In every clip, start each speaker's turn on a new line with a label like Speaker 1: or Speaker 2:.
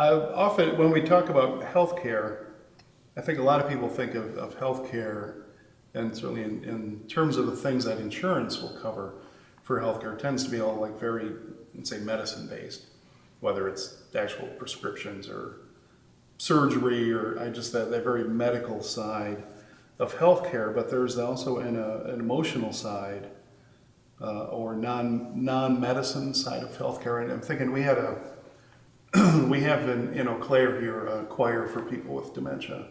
Speaker 1: Often, when we talk about healthcare, I think a lot of people think of healthcare, and certainly in terms of the things that insurance will cover for healthcare, tends to be all like very, let's say, medicine based, whether it's actual prescriptions or surgery or that very medical side of healthcare. But there's also an emotional side or non-medicine side of healthcare. And I'm thinking we have in Eau Claire here a choir for people with dementia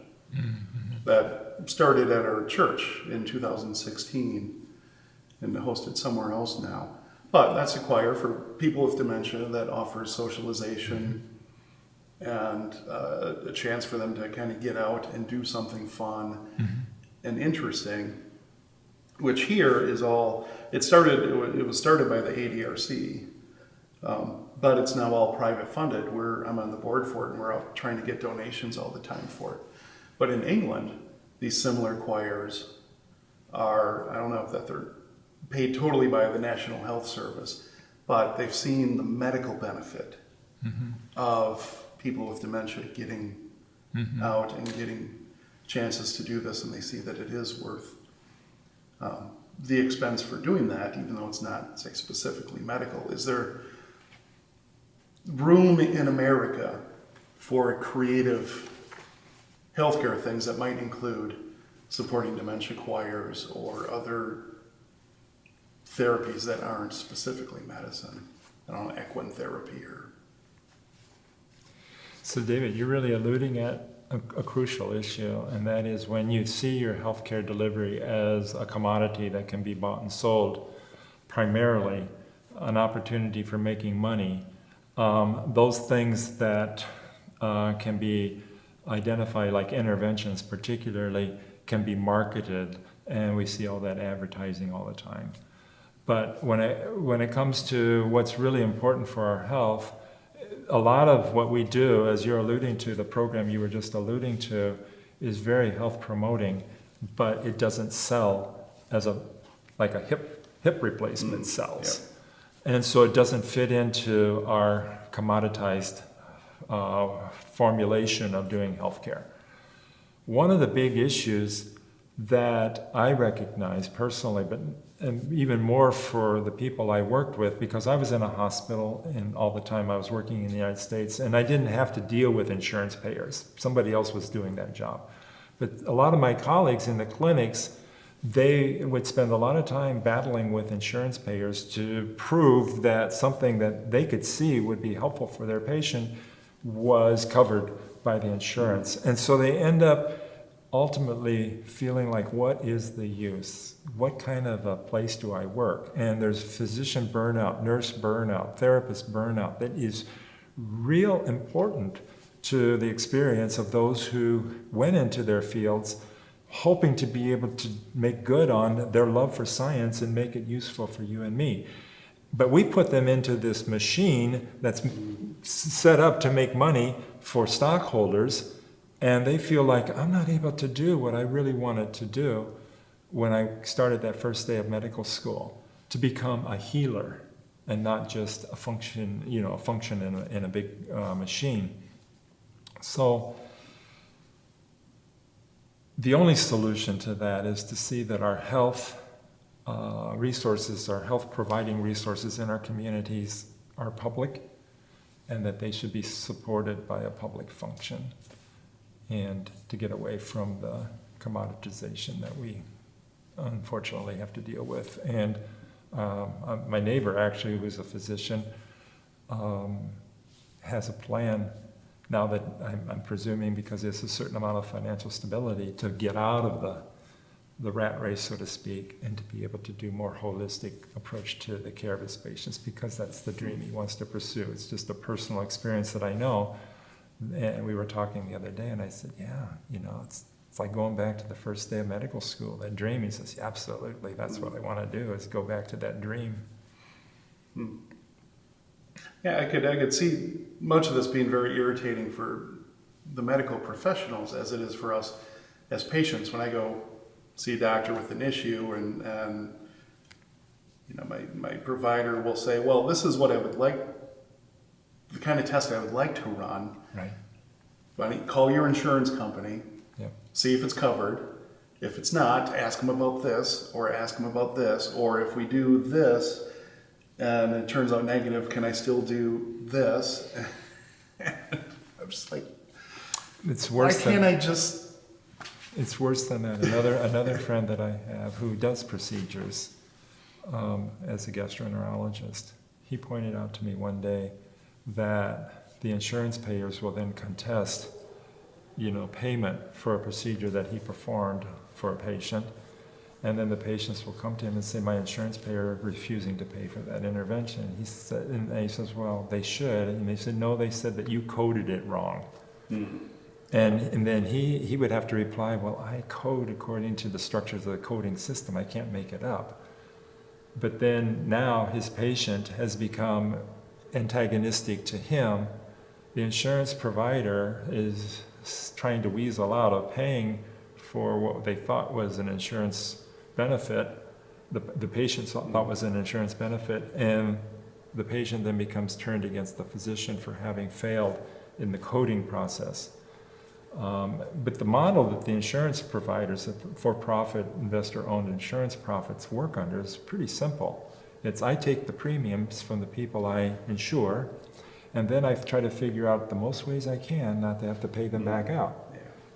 Speaker 1: that started at our church in 2016 and hosted somewhere else now. But that's a choir for people with dementia that offers socialization and a chance for them to kind of get out and do something fun and interesting, which here is all, it was started by the ADRC, but it's now all private funded. I'm on the board for it, and we're out trying to get donations all the time for it. But in England, these similar choirs are, I don't know if they're paid totally by the National Health Service, but they've seen the medical benefit of people with dementia getting out and getting chances to do this, and they see that it is worth the expense for doing that, even though it's not, say, specifically medical. Is there room in America for creative healthcare things that might include supporting dementia choirs or other therapies that aren't specifically medicine? I don't know, equine therapy or...
Speaker 2: So David, you're really alluding at a crucial issue, and that is when you see your healthcare delivery as a commodity that can be bought and sold, primarily an opportunity for making money, those things that can be identified, like interventions particularly, can be marketed, and we see all that advertising all the time. But when it comes to what's really important for our health, a lot of what we do, as you're alluding to, the program you were just alluding to, is very health promoting, but it doesn't sell as like a hip replacement sells. Yeah. And so it doesn't fit into our commoditized formulation of doing healthcare. One of the big issues that I recognize personally, but and even more for the people I worked with, because I was in a hospital and all the time I was working in the United States, and I didn't have to deal with insurance payers. Somebody else was doing that job. But a lot of my colleagues in the clinics, they would spend a lot of time battling with insurance payers to prove that something that they could see would be helpful for their patient was covered by the insurance. And so they end up ultimately feeling like, what is the use? What kind of a place do I work? And there's physician burnout, nurse burnout, therapist burnout that is real important to the experience of those who went into their fields hoping to be able to make good on their love for science and make it useful for you and me. But we put them into this machine that's set up to make money for stockholders, and they feel like, I'm not able to do what I really wanted to do when I started that first day of medical school, to become a healer and not just a function in a big machine. So the only solution to that is to see that our health resources, our health providing resources in our communities are public, and that they should be supported by a public function, and to get away from the commoditization that we unfortunately have to deal with. And my neighbor, actually, who's a physician, has a plan now that I'm presuming, because there's a certain amount of financial stability, to get out of the rat race, so to speak, and to be able to do more holistic approach to the care of his patients, because that's the dream he wants to pursue. It's just a personal experience that I know. And we were talking the other day, and I said, yeah, it's like going back to the first day of medical school, that dream. He says, yeah, absolutely, that's what I want to do, is go back to that dream.
Speaker 1: Yeah, I could see much of this being very irritating for the medical professionals as it is for us as patients. When I go see a doctor with an issue, and my provider will say, well, this is what I would like the kind of test I would like to run,
Speaker 2: Right.
Speaker 1: call your insurance company,
Speaker 2: Yep.
Speaker 1: see if it's covered. If it's not, ask them about this, or ask them about this, or if we do this and it turns out negative, can I still do this? I'm just like,
Speaker 2: It's
Speaker 1: why
Speaker 2: worse
Speaker 1: can't
Speaker 2: than
Speaker 1: I just?
Speaker 2: it's worse than that. Another friend that I have who does procedures as a gastroenterologist, he pointed out to me one day that the insurance payers will then contest, payment for a procedure that he performed for a patient. And then the patients will come to him and say, my insurance payer refusing to pay for that intervention. He says, well, they should. And they said, no, they said that you coded it wrong. And then he would have to reply, well, I code according to the structures of the coding system. I can't make it up. But then now his patient has become antagonistic to him. The insurance provider is trying to weasel out of paying for what they thought was an insurance benefit, the patient thought was an insurance benefit, and the patient then becomes turned against the physician for having failed in the coding process. But the model that the insurance providers, the for-profit, investor-owned insurance profits work under is pretty simple. It's I take the premiums from the people I insure, and then I try to figure out the most ways I can not to have to pay them back out.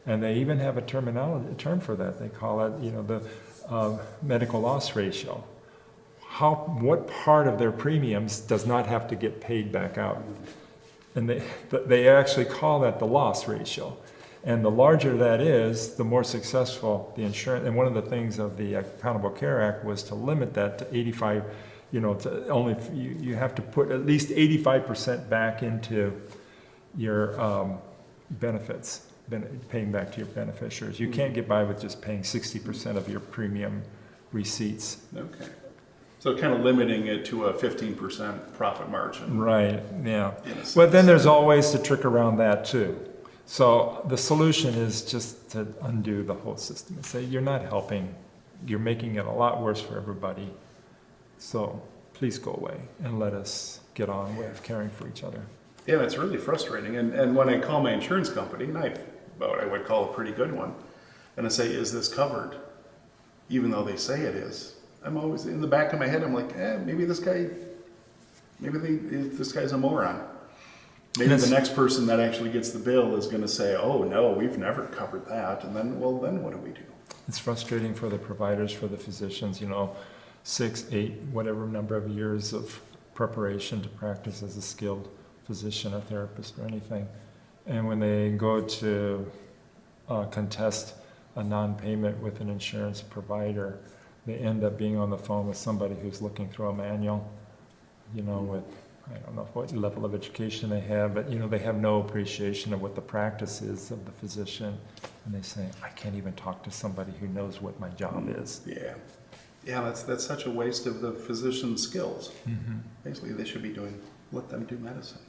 Speaker 2: And they even have a term for that. They call it, the medical loss ratio. What part of their premiums does not have to get paid back out? And they actually call that the loss ratio. And the larger that is, the more successful the insurance. And one of the things of the Accountable Care Act was to limit that to 85. To only you have to put at least 85% back into your benefits. Paying back to your beneficiaries. You can't get by with just paying 60% of your premium receipts.
Speaker 1: Okay. So kind of limiting it to a 15% profit margin.
Speaker 2: Right, yeah. But then there's always to trick around that too. So the solution is just to undo the whole system and say, you're not helping. You're making it a lot worse for everybody. So please go away and let us get on with caring for each other.
Speaker 1: Yeah, it's really frustrating. And when I call my insurance company, and I would call a pretty good one, and I say, is this covered? Even though they say it is. I'm always, in the back of my head, I'm like, maybe this guy's a moron. Maybe the next person that actually gets the bill is going to say, oh no, we've never covered that. And then what do we do?
Speaker 2: It's frustrating for the providers, for the physicians, 6, 8, whatever number of years of preparation to practice as a skilled physician or therapist or anything. And when they go to contest a non-payment with an insurance provider, they end up being on the phone with somebody who's looking through a manual, with, I don't know what level of education they have, but, they have no appreciation of what the practice is of the physician. And they say, I can't even talk to somebody who knows what my job is.
Speaker 1: Yeah. Yeah, that's such a waste of the physician's skills. Mm-hmm. Basically, they should be let them do medicine.